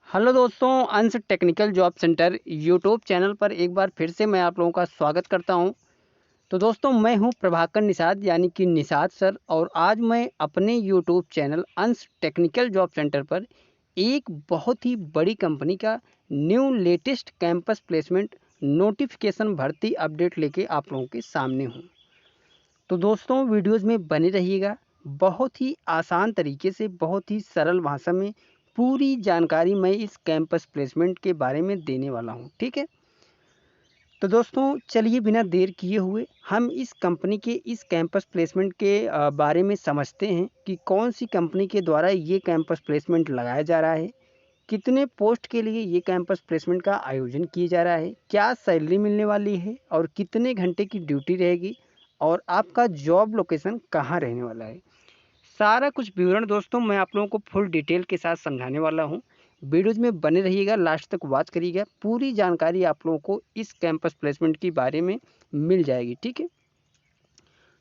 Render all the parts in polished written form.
Hello दोस्तों, अंश technical job centre YouTube channel पर एक बार फिर से मैं आप लोगों का स्वागत करता हूं। तो दोस्तों, मैं हूं प्रभाकर निषाद यानी कि निषाद सर, और आज मैं अपने यूट्यूब चैनल अंश टेक्निकल जॉब सेंटर पर एक बहुत ही बड़ी कंपनी का new latest campus placement notification भर्ती अपडेट लेके आप लोगों के सामने हूँ। तो दोस्तों, वीडियोज़ में बने रहिएगा। बहुत ही आसान तरीके से, बहुत ही सरल भाषा में पूरी जानकारी मैं इस कैंपस प्लेसमेंट के बारे में देने वाला हूँ, ठीक है। तो दोस्तों, चलिए बिना देर किए हुए हम इस कंपनी के इस कैंपस प्लेसमेंट के बारे में समझते हैं कि कौन सी कंपनी के द्वारा ये कैंपस प्लेसमेंट लगाया जा रहा है, कितने पोस्ट के लिए ये कैंपस प्लेसमेंट का आयोजन किया जा रहा है, क्या सैलरी मिलने वाली है और कितने घंटे की ड्यूटी रहेगी, और आपका जॉब लोकेशन कहाँ रहने वाला है। सारा कुछ विवरण दोस्तों मैं आप लोगों को फुल डिटेल के साथ समझाने वाला हूँ। वीडियोज़ में बने रहिएगा, लास्ट तक वॉच करिएगा। पूरी जानकारी आप लोगों को इस कैंपस प्लेसमेंट के बारे में मिल जाएगी, ठीक है।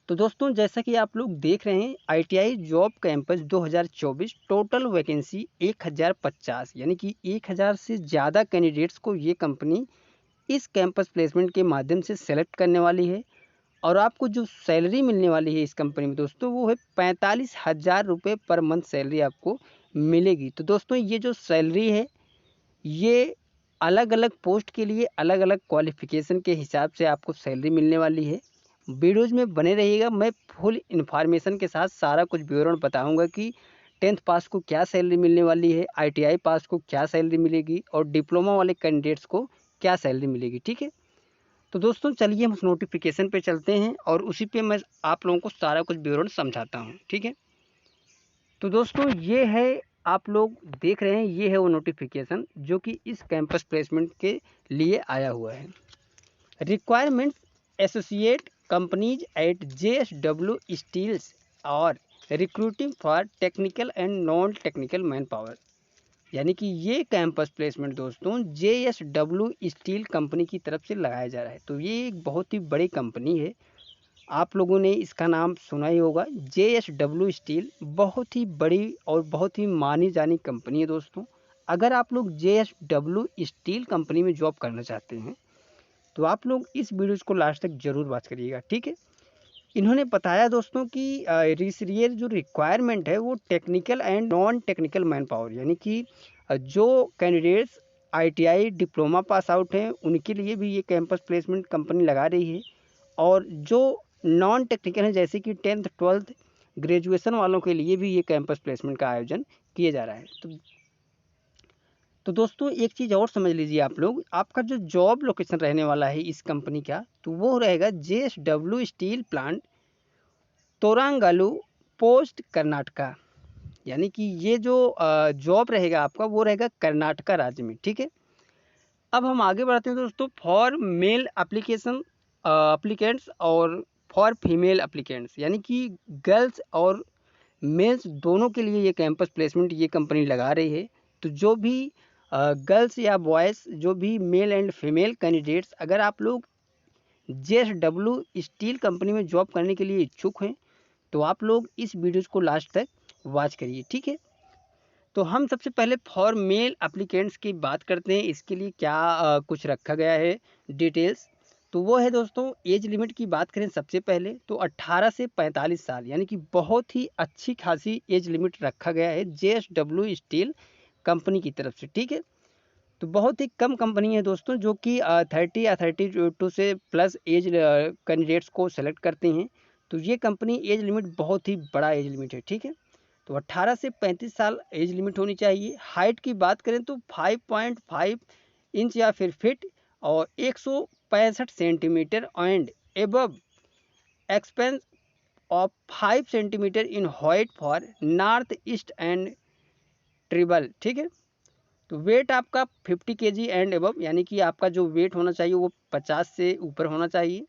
तो दोस्तों, जैसा कि आप लोग देख रहे हैं, ITI job campus 2024 total vacancy 1050 यानी कि 1000 से ज़्यादा कैंडिडेट्स को ये कंपनी इस कैंपस प्लेसमेंट के माध्यम से सेलेक्ट करने वाली है। और आपको जो सैलरी मिलने वाली है इस कंपनी में दोस्तों, वो है 45,000 रुपये पर मंथ सैलरी आपको मिलेगी। तो दोस्तों, ये जो सैलरी है, ये अलग अलग पोस्ट के लिए अलग अलग क्वालिफिकेशन के हिसाब से आपको सैलरी मिलने वाली है। वीडियोज़ में बने रहिएगा, मैं फुल इन्फॉर्मेशन के साथ सारा कुछ विवरण बताऊंगा कि 10th पास को क्या सैलरी मिलने वाली है, आईटीआई पास को क्या सैलरी मिलेगी, और डिप्लोमा वाले कैंडिडेट्स को क्या सैलरी मिलेगी, ठीक है। तो दोस्तों, चलिए हम उस नोटिफिकेशन पे चलते हैं और उसी पे मैं आप लोगों को सारा कुछ विवरण समझाता हूँ, ठीक है। तो दोस्तों, ये है, आप लोग देख रहे हैं, ये है वो नोटिफिकेशन जो कि इस कैंपस प्लेसमेंट के लिए आया हुआ है। Requirements: associate companies at JSW steels are recruiting for technical and non technical manpower. यानी कि ये कैंपस प्लेसमेंट दोस्तों JSW स्टील कंपनी की तरफ से लगाया जा रहा है। तो ये एक बहुत ही बड़ी कंपनी है, आप लोगों ने इसका नाम सुना ही होगा। JSW स्टील बहुत ही बड़ी और बहुत ही मानी जानी कंपनी है दोस्तों। अगर आप लोग JSW स्टील कंपनी में जॉब करना चाहते हैं तो आप लोग इस वीडियो को लास्ट तक जरूर वॉच करिएगा, ठीक है। इन्होंने बताया दोस्तों कि ये जो रिक्वायरमेंट है वो technical and non technical manpower, यानी कि जो candidates ITI diploma pass out हैं उनके लिए भी ये कैंपस प्लेसमेंट कंपनी लगा रही है, और जो नॉन टेक्निकल है जैसे कि 10th 12th ग्रेजुएशन वालों के लिए भी ये कैंपस प्लेसमेंट का आयोजन किया जा रहा है। तो दोस्तों, एक चीज़ और समझ लीजिए आप लोग, आपका जो जॉब लोकेशन रहने वाला है इस कंपनी का, तो वो रहेगा JSW steel plant, Toranagallu post, Karnataka. यानी कि ये जो जॉब रहेगा आपका वो रहेगा कर्नाटका राज्य में, ठीक है। अब हम आगे बढ़ते हैं दोस्तों। फॉर मेल एप्लीकेशन एप्लीकेंट्स और फॉर फीमेल एप्लीकेंट्स, यानी कि गर्ल्स और मेल्स दोनों के लिए ये कैंपस प्लेसमेंट ये कंपनी लगा रही है। तो जो भी गर्ल्स या बॉयज़, जो भी मेल एंड फीमेल कैंडिडेट्स, अगर आप लोग JSW स्टील कंपनी में जॉब करने के लिए इच्छुक हैं तो आप लोग इस वीडियो को लास्ट तक वॉच करिए, ठीक है। तो हम सबसे पहले फॉर मेल एप्लीकेंट्स की बात करते हैं, इसके लिए क्या कुछ रखा गया है डिटेल्स। तो वो है दोस्तों, एज लिमिट की बात करें सबसे पहले तो 18 से 45 साल, यानी कि बहुत ही अच्छी खासी एज लिमिट रखा गया है JSW स्टील कंपनी की तरफ से, ठीक है। तो बहुत ही कम कंपनी है दोस्तों जो कि 30 या 32 से प्लस एज कैंडिडेट्स को सेलेक्ट करते हैं। तो ये कंपनी एज लिमिट बहुत ही बड़ा एज लिमिट है, ठीक है। तो 18 से 35 साल एज लिमिट होनी चाहिए। हाइट की बात करें तो 5.5 इंच या फिर फिट, और 165 centimetre and above expanse of 5 centimetre in height for north east and tribal, ठीक है। तो वेट आपका 50 केजी एंड एबव, यानी कि आपका जो वेट होना चाहिए वो 50 से ऊपर होना चाहिए।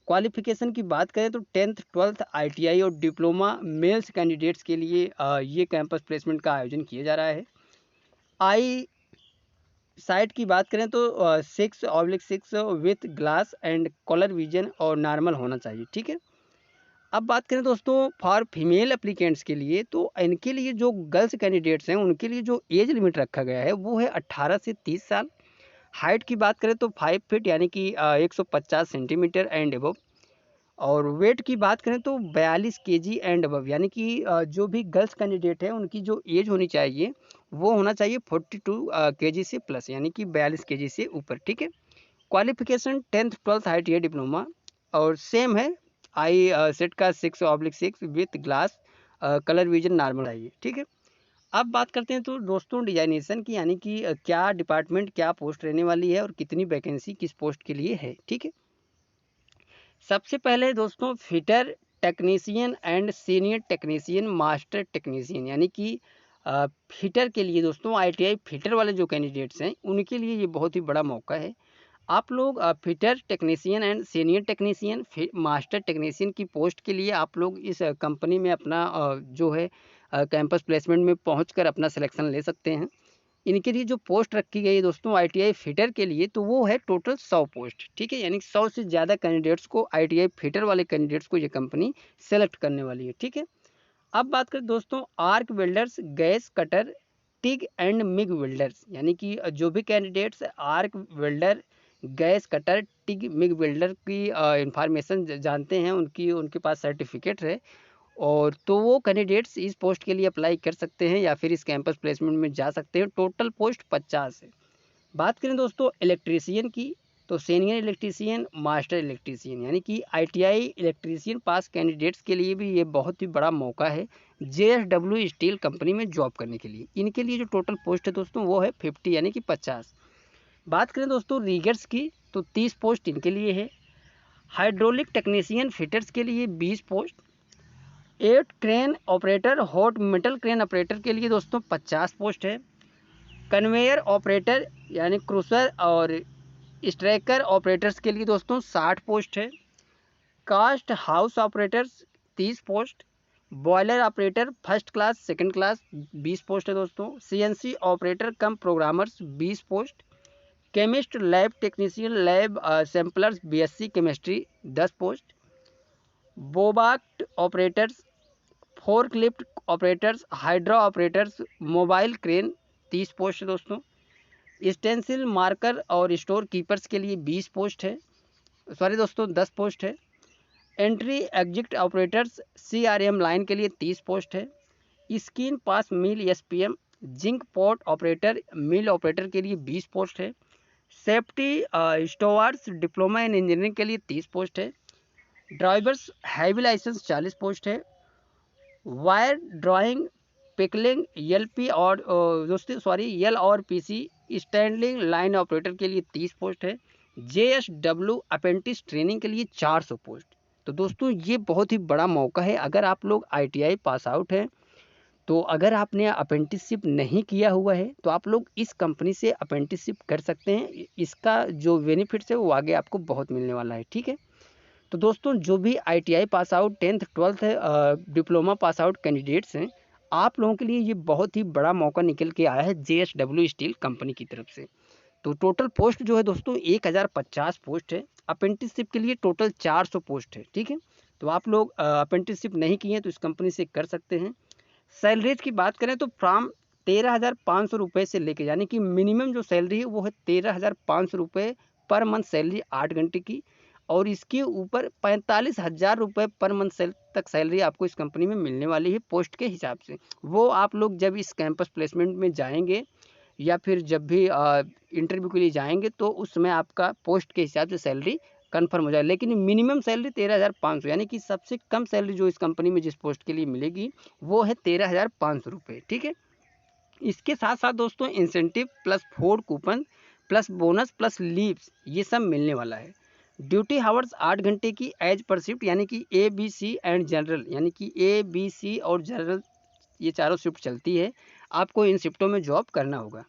क्वालिफिकेशन की बात करें तो 10th 12th आईटीआई और डिप्लोमा मेल्स कैंडिडेट्स के लिए ये कैंपस प्लेसमेंट का आयोजन किया जा रहा है। आई साइट की बात करें तो 6/6 with glass and colour vision और नॉर्मल होना चाहिए, ठीक है। अब बात करें दोस्तों फॉर फीमेल एप्लीकेंट्स के लिए, तो इनके लिए जो गर्ल्स कैंडिडेट्स हैं उनके लिए जो एज लिमिट रखा गया है वो है 18 से 30 साल। हाइट की बात करें तो 5 फीट यानी कि 150 सेंटीमीटर एंड अबव। और वेट की बात करें तो 42 केजी एंड अबव, यानी कि जो भी गर्ल्स कैंडिडेट है उनकी जो एज होनी चाहिए वो होना चाहिए 42 केजी से प्लस, यानी कि 42 केजी से ऊपर। ठीक है। Qualification 10th 12th ITI diploma और सेम है आई सेट का 6/6 with glass colour vision normal आइए। ठीक है। अब बात करते हैं तो दोस्तों डिजाइनेशन की, यानी कि क्या डिपार्टमेंट क्या पोस्ट रहने वाली है और कितनी वैकेंसी किस पोस्ट के लिए है। ठीक है। सबसे पहले दोस्तों fitter technician and senior technician master technician, यानी कि फिटर के लिए दोस्तों ITI फिटर वाले जो कैंडिडेट्स हैं उनके लिए ये बहुत ही बड़ा मौका है। आप लोग fitter technician and senior technician master technician की पोस्ट के लिए आप लोग इस कंपनी में अपना जो है कैंपस प्लेसमेंट में पहुंचकर अपना सिलेक्शन ले सकते हैं। इनके लिए जो पोस्ट रखी गई है दोस्तों ITI फिटर के लिए, तो वो है टोटल 100 पोस्ट। ठीक है। यानी 100 से ज़्यादा कैंडिडेट्स को ITI फिटर वाले कैंडिडेट्स को ये कंपनी सेलेक्ट करने वाली है। ठीक है। अब बात करें दोस्तों arc welders, gas cutter, TIG and MiG welders, यानी कि जो भी candidates arc welder, gas cutter, TIG MiG welder की इंफॉर्मेशन जानते हैं, उनकी उनके पास सर्टिफिकेट है, और तो वो कैंडिडेट्स इस पोस्ट के लिए अप्लाई कर सकते हैं या फिर इस कैंपस प्लेसमेंट में जा सकते हैं। टोटल पोस्ट 50 है। बात करें दोस्तों इलेक्ट्रीशियन की, तो सीनियर इलेक्ट्रीशियन, मास्टर इलेक्ट्रीशियन, यानी कि ITI इलेक्ट्रीशियन पास कैंडिडेट्स के लिए भी ये बहुत ही बड़ा मौका है JSW स्टील कंपनी में जॉब करने के लिए। इनके लिए जो टोटल पोस्ट है दोस्तों वो है 50 यानी कि 50। बात करें दोस्तों रीगर्स की, तो 30 पोस्ट इनके लिए है। हाइड्रोलिक टेक्नीशियन फिटर्स के लिए 20 post. 8 crane operator hot metal crane operator के लिए दोस्तों 50 पोस्ट है। कन्वेयर ऑपरेटर यानी क्रूसर और स्ट्रैकर ऑपरेटर्स के लिए दोस्तों 60 पोस्ट है। Cast house operators 30 post. Boiler operator first class second class 20 post है दोस्तों। CNC operator cum programmers 20 post. Chemist lab technician lab samplers BSc chemistry 10 post. Bobcat operators, forklift operators, hydra operators, mobile crane 30 post है दोस्तों। Stencil marker और store keepers के लिए 20 post है, sorry दोस्तों 10 post है। Entry exit operators CRM line के लिए 30 पोस्ट है। स्किन पास मिल SPM जिंक पॉट ऑपरेटर मिल ऑपरेटर के लिए 20 पोस्ट है। सेफ्टी स्टोवर्स डिप्लोमा इन इंजीनियरिंग के लिए 30 पोस्ट है। ड्राइवर्स हैवी लाइसेंस 40 पोस्ट है। वायर ड्राइंग पिकलिंग LP और दोस्तों सॉरी यल और PC स्टैंडलिंग लाइन ऑपरेटर के लिए 30 पोस्ट है। JSW अपेंटिस ट्रेनिंग के लिए 400 पोस्ट। तो दोस्तों ये बहुत ही बड़ा मौका है। अगर आप लोग ITI पास आउट हैं, तो अगर आपने अप्रेंटिसशिप नहीं किया हुआ है तो आप लोग इस कंपनी से अप्रेंटिसशिप कर सकते हैं। इसका जो बेनिफिट्स है वो आगे आपको बहुत मिलने वाला है। ठीक है। तो दोस्तों जो भी ITI pass out 10th 12th diploma pass out candidates हैं, आप लोगों के लिए ये बहुत ही बड़ा मौका निकल के आया है JSW स्टील कंपनी की तरफ से। तो टोटल पोस्ट जो है दोस्तों 1050 पोस्ट है। अप्रेंटिसशिप के लिए टोटल 400 पोस्ट है। ठीक है। तो आप लोग अप्रेंटिसशिप नहीं किए हैं तो इस कंपनी से कर सकते हैं। सैलरीज की बात करें तो फ्रॉम 13,500 रुपये से लेके, यानी कि मिनिमम जो सैलरी है वो है 13,500 रुपये पर मंथ सैलरी 8 घंटे की, और इसके ऊपर 45,000 रुपये पर मंथ तक सैलरी आपको इस कंपनी में मिलने वाली है पोस्ट के हिसाब से। वो आप लोग जब इस कैंपस प्लेसमेंट में जाएंगे या फिर जब भी इंटरव्यू के लिए जाएंगे तो उस समय आपका पोस्ट के हिसाब से सैलरी कन्फर्म हो जाए। लेकिन मिनिमम सैलरी 13,500, यानी कि सबसे कम सैलरी जो इस कंपनी में जिस पोस्ट के लिए मिलेगी वो है 13,500 रुपये। ठीक है। इसके साथ साथ दोस्तों incentive plus food coupon plus bonus plus leaves ये सब मिलने वाला है। ड्यूटी हावर्स 8 घंटे की एज पर शिफ्ट, यानी कि ABC एंड जनरल, यानी कि ABC और जनरल ये चारों शिफ्ट चलती है। आपको इन शिफ्टों में जॉब करना होगा।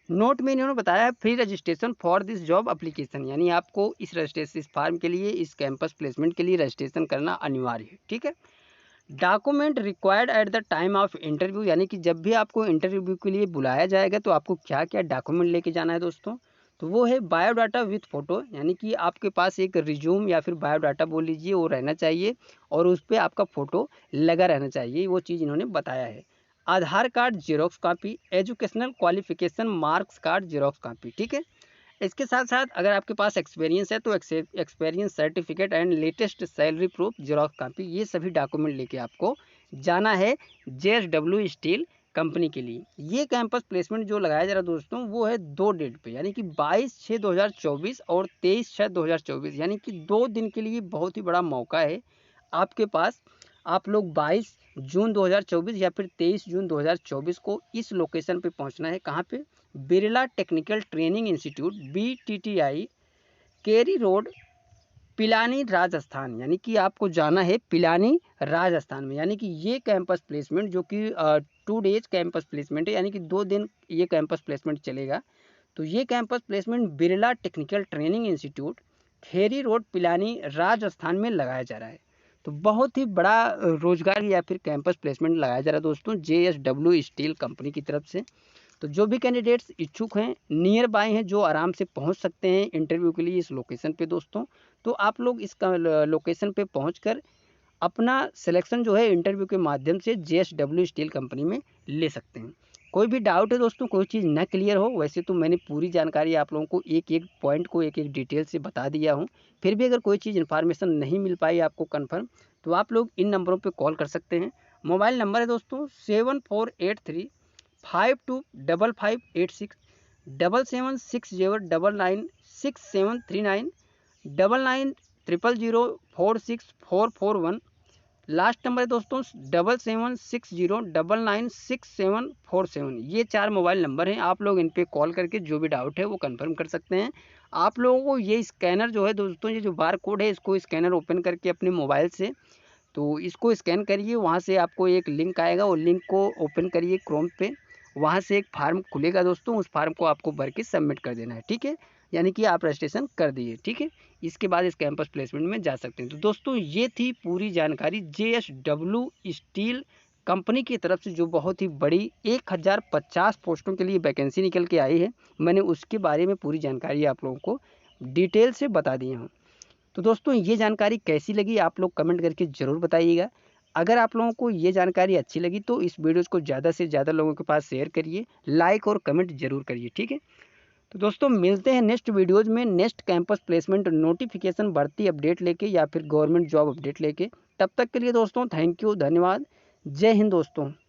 नोट में इन्होंने बताया free registration for this job application, यानी आपको इस रजिस्ट्रेशन इस फॉर्म के लिए इस कैंपस प्लेसमेंट के लिए रजिस्ट्रेशन करना अनिवार्य है। ठीक है। Document required at the time of interview, यानी कि जब भी आपको इंटरव्यू के लिए बुलाया जाएगा तो आपको क्या क्या डॉक्यूमेंट लेके जाना है दोस्तों। तो वो है बायोडाटा विथ फ़ोटो, यानी कि आपके पास एक रिज्यूम या फिर बायोडाटा बोल लीजिए वो रहना चाहिए और उस पे आपका फ़ोटो लगा रहना चाहिए, वो चीज़ इन्होंने बताया है। Aadhaar card xerox copy, educational qualification marks card xerox copy, ठीक है। इसके साथ-साथ अगर आपके पास एक्सपीरियंस है तो experience certificate and latest salary proof xerox copy, ये सभी डॉक्यूमेंट लेके आपको जाना है जेएसडब्ल्यू स्टील कंपनी के लिए। ये कैंपस प्लेसमेंट जो लगाया जा रहा है दोस्तों, वो है 2 डेट पे, यानी कि 22/6/2024 और 23/6/2024, यानी कि 2 दिन के लिए बहुत ही बड़ा मौका है आपके पास। आप लोग 22 जून 2024 या फिर 23 जून 2024 को इस लोकेशन पे पहुंचना है। कहाँ पे? Birla technical training institute BTTI, केरी रोड, पिलानी राजस्थान, यानी कि आपको जाना है पिलानी राजस्थान में। यानी कि ये कैंपस प्लेसमेंट जो कि 2 डेज कैंपस प्लेसमेंट है, यानी कि 2 दिन ये कैंपस प्लेसमेंट चलेगा। तो ये campus placement Birla technical training institute, Kheri road, Pilani Rajasthan में लगाया जा रहा है। तो बहुत ही बड़ा रोजगार या फिर कैंपस प्लेसमेंट लगाया जा रहा है दोस्तों JSW स्टील कंपनी की तरफ से। तो जो भी कैंडिडेट्स इच्छुक हैं, नियर बाय हैं, जो आराम से पहुंच सकते हैं इंटरव्यू के लिए इस लोकेशन पे दोस्तों, तो आप लोग इस लोकेशन पे पहुंचकर अपना सिलेक्शन जो है इंटरव्यू के माध्यम से JSW स्टील कंपनी में ले सकते हैं। कोई भी डाउट है दोस्तों, कोई चीज़ ना क्लियर हो, वैसे तो मैंने पूरी जानकारी आप लोगों को एक एक पॉइंट को एक एक डिटेल से बता दिया हूँ। फिर भी अगर कोई चीज़ इन्फॉर्मेशन नहीं मिल पाई आपको कन्फर्म, तो आप लोग इन नंबरों पर कॉल कर सकते हैं। मोबाइल नंबर है दोस्तों 7483 525586, 7760996739, 9900046441। लास्ट नंबर है दोस्तों 7760996747। ये 4 मोबाइल नंबर हैं, आप लोग इन पे कॉल करके जो भी डाउट है वो कंफर्म कर सकते हैं। आप लोगों को ये स्कैनर जो है दोस्तों, ये जो बार कोड है, इसको स्कैनर ओपन करके अपने मोबाइल से, तो इसको स्कैन करिए, वहाँ से आपको एक लिंक आएगा, वो लिंक को ओपन करिए क्रोम पे, वहाँ से एक फार्म खुलेगा दोस्तों, उस फार्म को आपको भर के सबमिट कर देना है, ठीक है। यानी कि आप रजिस्ट्रेशन कर दिए, ठीक है। इसके बाद इस कैंपस प्लेसमेंट में जा सकते हैं। तो दोस्तों ये थी पूरी जानकारी JSW स्टील कंपनी की तरफ से, जो बहुत ही बड़ी 1050 पोस्टों के लिए वैकेंसी निकल के आई है। मैंने उसके बारे में पूरी जानकारी आप लोगों को डिटेल से बता दिया हूँ। तो दोस्तों ये जानकारी कैसी लगी आप लोग कमेंट करके ज़रूर बताइएगा। अगर आप लोगों को ये जानकारी अच्छी लगी तो इस वीडियोज़ को ज़्यादा से ज़्यादा लोगों के पास शेयर करिए, लाइक और कमेंट ज़रूर करिए, ठीक है। तो दोस्तों मिलते हैं नेक्स्ट वीडियोज़ में, नेक्स्ट कैंपस प्लेसमेंट नोटिफिकेशन भर्ती अपडेट लेके या फिर गवर्नमेंट जॉब अपडेट लेके। तब तक के लिए दोस्तों थैंक यू, धन्यवाद, जय हिंद दोस्तों।